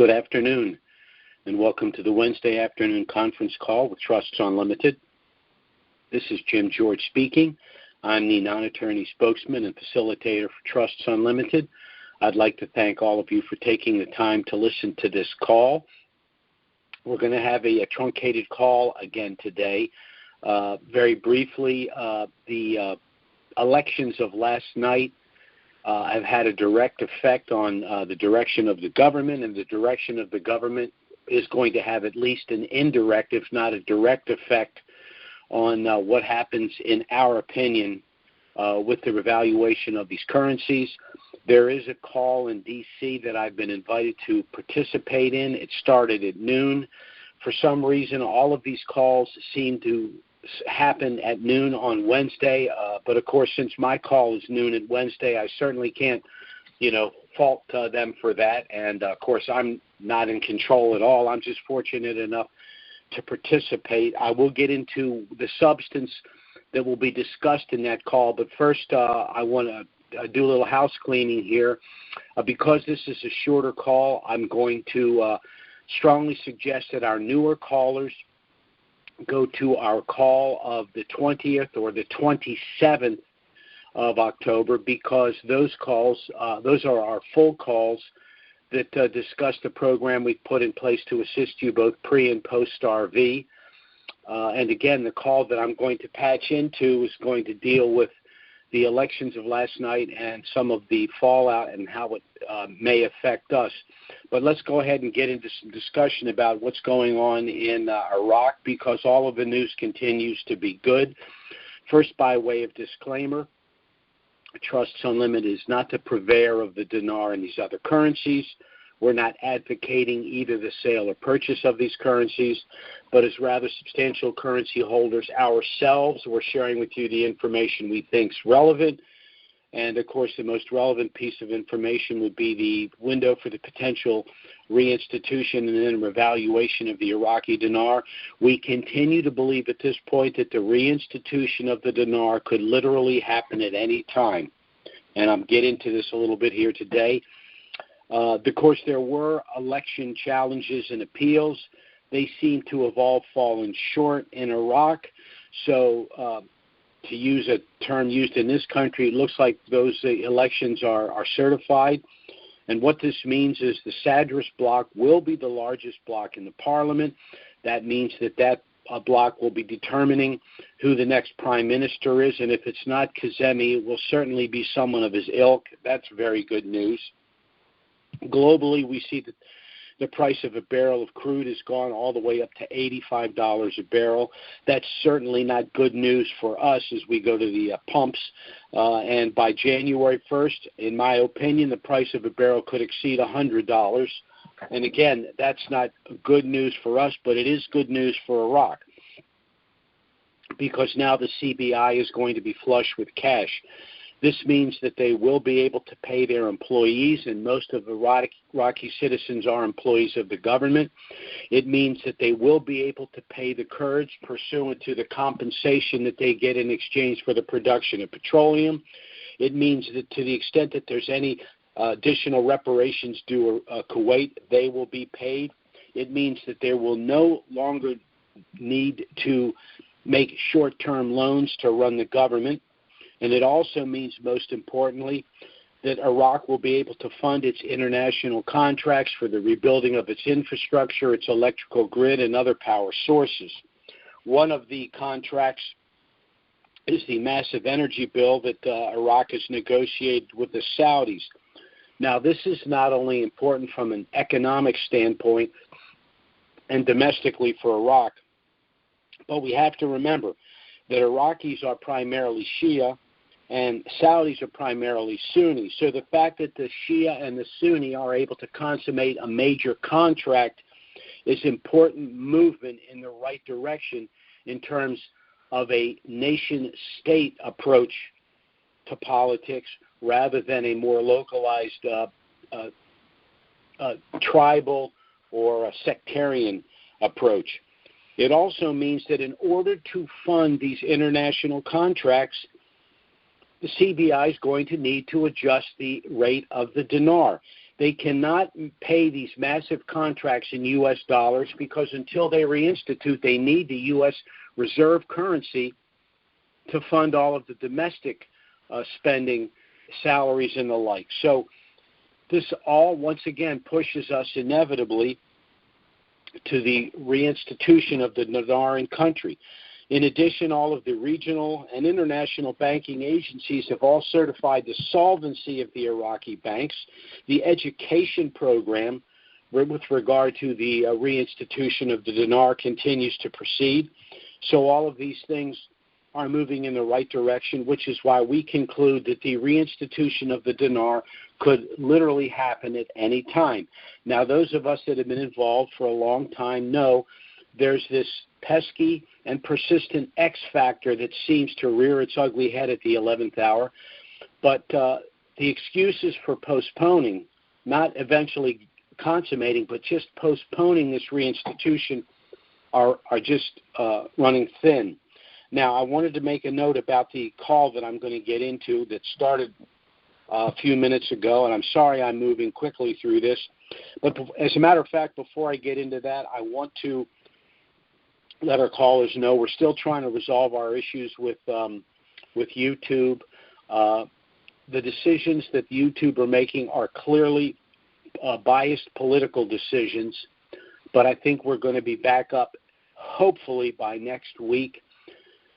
Good afternoon, and welcome to the Wednesday afternoon conference call with Trusts Unlimited. This is Jim George speaking. I'm the non-attorney spokesman and facilitator for Trusts Unlimited. I'd like to thank all of you for taking the time to listen to this call. We're going to have a truncated call again today. Very briefly, the elections of last night have had a direct effect on the direction of the government, and the direction of the government is going to have at least an indirect, if not a direct effect on what happens, in our opinion, with the revaluation of these currencies. There is a call in D.C. that I've been invited to participate in. It started at noon. For some reason, all of these calls seem to happen at noon on Wednesday, but of course, since my call is noon at Wednesday, I certainly can't, fault them for that. And of course, I'm not in control at all. I'm just fortunate enough to participate. I will get into the substance that will be discussed in that call, but first, I want to do a little house cleaning here. Because this is a shorter call, I'm going to strongly suggest that our newer callers go to our call of the 20th or the 27th of October, because those calls, those are our full calls that discuss the program we've put in place to assist you both pre- and post-RV. And again, the call that I'm going to patch into is going to deal with the elections of last night and some of the fallout and how it may affect us. But let's go ahead and get into some discussion about what's going on in Iraq, because all of the news continues to be good. First, by way of disclaimer, Trusts Unlimited is not the purveyor of the dinar and these other currencies. We're not advocating either the sale or purchase of these currencies, but as rather substantial currency holders ourselves, we're sharing with you the information we think is relevant. And, of course, the most relevant piece of information would be the window for the potential reinstitution and then revaluation of the Iraqi dinar. We continue to believe at this point that the reinstitution of the dinar could literally happen at any time. And I'm getting to this a little bit here today. Of course, there were election challenges and appeals. They seem to have all fallen short in Iraq. So, to use a term used in this country, it looks like those elections are certified. And what this means is the Sadrist bloc will be the largest bloc in the parliament. That means that bloc will be determining who the next prime minister is. And if it's not Kazemi, it will certainly be someone of his ilk. That's very good news. Globally, we see that the price of a barrel of crude has gone all the way up to $85 a barrel. That's certainly not good news for us as we go to the pumps. And by January 1st, in my opinion, the price of a barrel could exceed $100. And again, that's not good news for us, but it is good news for Iraq, because now the CBI is going to be flush with cash. This means that they will be able to pay their employees, and most of Iraqi citizens are employees of the government. It means that they will be able to pay the Kurds pursuant to the compensation that they get in exchange for the production of petroleum. It means that to the extent that there's any additional reparations due Kuwait, they will be paid. It means that there will no longer need to make short-term loans to run the government. And it also means, most importantly, that Iraq will be able to fund its international contracts for the rebuilding of its infrastructure, its electrical grid, and other power sources. One of the contracts is the massive energy bill that Iraq has negotiated with the Saudis. Now, this is not only important from an economic standpoint and domestically for Iraq, but we have to remember that Iraqis are primarily Shia and Saudis are primarily Sunni. So the fact that the Shia and the Sunni are able to consummate a major contract is important movement in the right direction in terms of a nation-state approach to politics rather than a more localized tribal or a sectarian approach. It also means that in order to fund these international contracts, the CBI is going to need to adjust the rate of the dinar. They cannot pay these massive contracts in U.S. dollars because until they reinstitute, they need the U.S. reserve currency to fund all of the domestic spending, salaries, and the like. So this all, once again, pushes us inevitably to the reinstitution of the dinar in country. In addition, all of the regional and international banking agencies have all certified the solvency of the Iraqi banks. The education program with regard to the reinstitution of the dinar continues to proceed. So all of these things are moving in the right direction, which is why we conclude that the reinstitution of the dinar could literally happen at any time. Now, those of us that have been involved for a long time know there's this pesky and persistent X factor that seems to rear its ugly head at the 11th hour. But the excuses for postponing, not eventually consummating, but just postponing this reinstitution are just running thin. Now, I wanted to make a note about the call that I'm going to get into that started a few minutes ago, and I'm sorry I'm moving quickly through this. But as a matter of fact, before I get into that, I want to let our callers know we're still trying to resolve our issues with YouTube. The decisions that YouTube are making are clearly biased political decisions, but I think we're going to be back up hopefully by next week.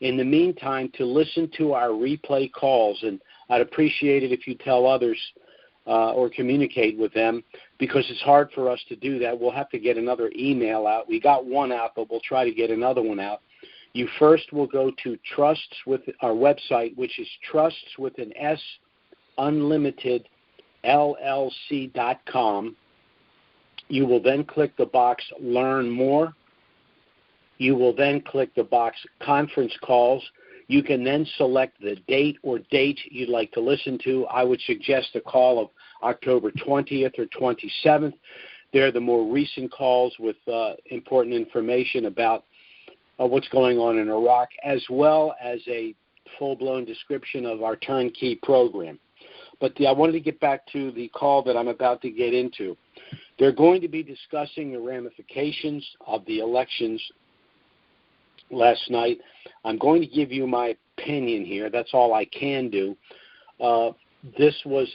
In the meantime, to listen to our replay calls, and I'd appreciate it if you tell others or communicate with them, because it's hard for us to do that. We'll have to get another email out. We got one out, but we'll try to get another one out. You first will go to Trusts with our website, which is Trusts with an S, Unlimited, LLC.com. You will then click the box Learn More. You will then click the box Conference Calls. You can then select the date or dates you'd like to listen to. I would suggest a call of October 20th or 27th. They're the more recent calls with important information about what's going on in Iraq, as well as a full-blown description of our turnkey program. But I wanted to get back to the call that I'm about to get into. They're going to be discussing the ramifications of the elections last night. I'm going to give you my opinion here. That's all I can do. This was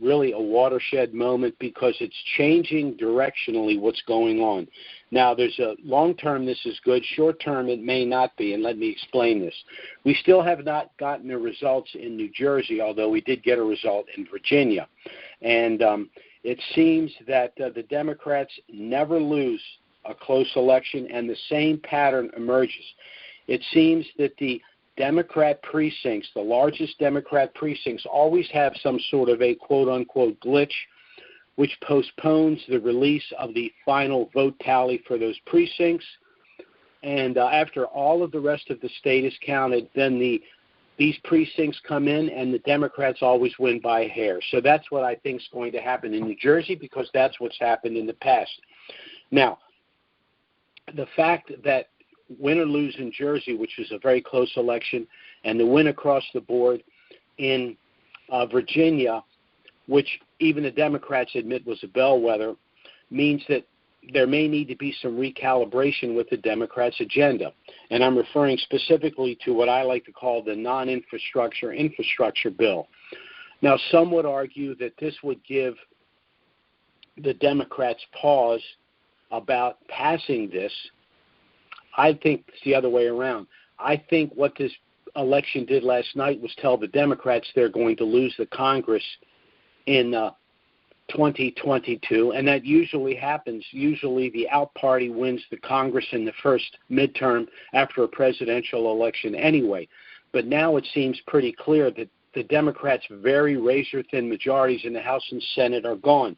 really a watershed moment because it's changing directionally what's going on. Now, there's a long-term this is good. Short-term it may not be, and let me explain this. We still have not gotten the results in New Jersey, although we did get a result in Virginia. And it seems that the Democrats never lose a close election, and the same pattern emerges. It seems that the Democrat precincts, the largest Democrat precincts, always have some sort of a quote-unquote glitch which postpones the release of the final vote tally for those precincts. And after all of the rest of the state is counted, then these precincts come in and the Democrats always win by a hair. So that's what I think is going to happen in New Jersey, because that's what's happened in the past. Now, the fact that win or lose in Jersey, which was a very close election, and the win across the board in Virginia, which even the Democrats admit was a bellwether, means that there may need to be some recalibration with the Democrats' agenda. And I'm referring specifically to what I like to call the infrastructure bill. Now, some would argue that this would give the Democrats pause about passing this. I think it's the other way around. I think what this election did last night was tell the Democrats they're going to lose the Congress in 2022, and that usually happens. Usually the out party wins the Congress in the first midterm after a presidential election anyway. But now it seems pretty clear that the Democrats' very razor-thin majorities in the House and Senate are gone.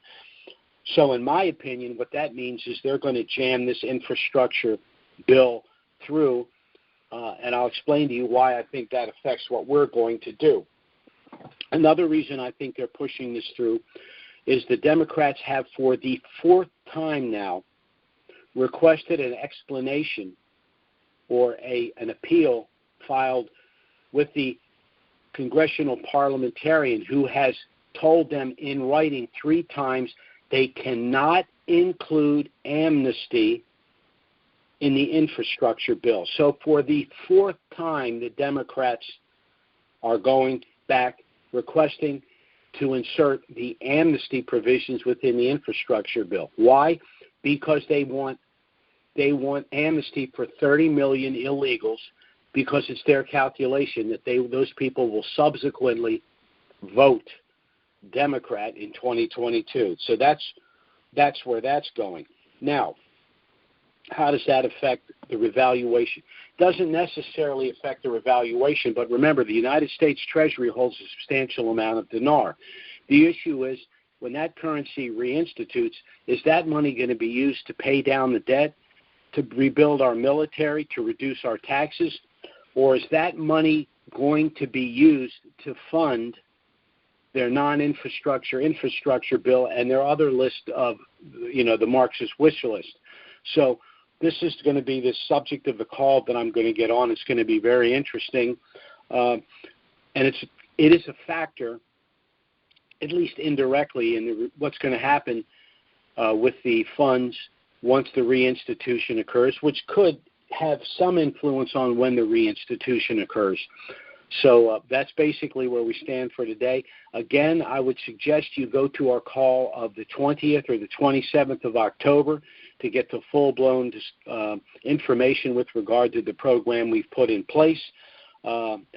So in my opinion, what that means is they're going to jam this infrastructure bill through, and I'll explain to you why I think that affects what we're going to do. Another reason I think they're pushing this through is the Democrats have, for the fourth time now, requested an explanation or an appeal filed with the congressional parliamentarian who has told them in writing 3 times they cannot include amnesty in the infrastructure bill. So for the fourth time, the Democrats are going back requesting to insert the amnesty provisions within the infrastructure bill. Why? Because they want amnesty for 30 million illegals, because it's their calculation that those people will subsequently vote Democrat in 2022. So that's where that's going. Now, how does that affect the revaluation? Doesn't necessarily affect the revaluation, but remember, the United States Treasury holds a substantial amount of dinar. The issue is, when that currency reinstitutes, is that money going to be used to pay down the debt, to rebuild our military, to reduce our taxes, or is that money going to be used to fund their infrastructure bill and their other list of, the Marxist wish list? So this is going to be the subject of the call that I'm going to get on. It's going to be very interesting, and it is a factor, at least indirectly, in what's going to happen with the funds once the reinstitution occurs, which could have some influence on when the reinstitution occurs. So that's basically where we stand for today. Again, I would suggest you go to our call of the 20th or the 27th of October to get the full-blown information with regard to the program we've put in place.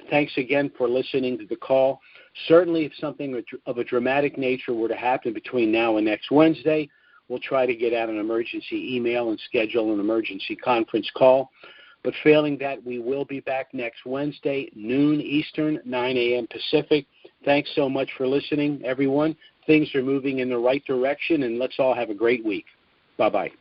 Thanks again for listening to the call. Certainly, if something of a dramatic nature were to happen between now and next Wednesday, we'll try to get out an emergency email and schedule an emergency conference call. But failing that, we will be back next Wednesday, noon Eastern, 9 a.m. Pacific. Thanks so much for listening, everyone. Things are moving in the right direction, and let's all have a great week. Bye-bye.